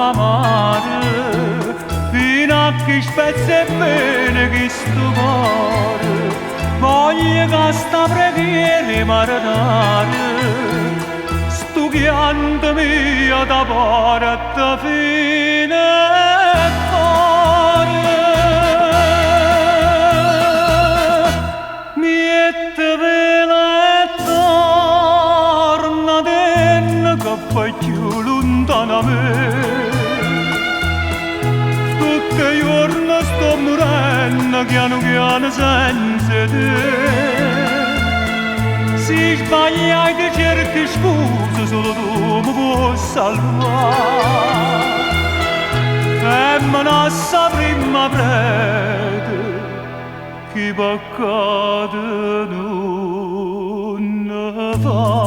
amare fino a che spezza bene che sto cuore voglio che sta preghiera marinare sto chianto mio da porta fine cuore miette vela e torna dentro che poi più lontano a me tutti i giorni sto morendo piano piano senza te si sbagliai ti cerchi scusa solo tu mi puoi salvare e me ne sapremo prete che peccato non fa.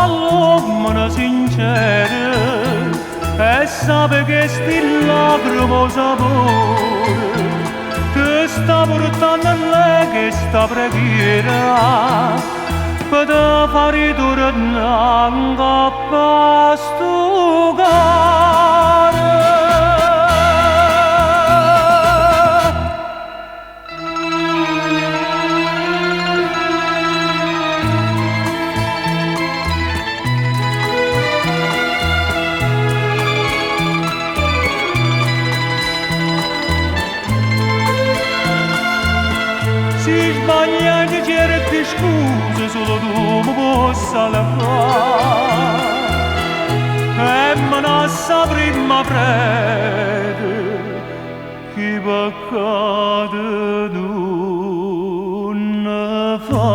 L'uomo sincero e sape che sti lacrimo sapore che sta portando a lei che sta preghiera per te fare tornare in coppa a sto cuore. Si sbaglia di certi scuse solo tu mi puoi salvare e me ne sapremo prete che peccato non fa.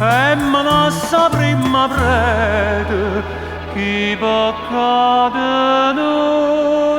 E me ne sapremo prete che peccato non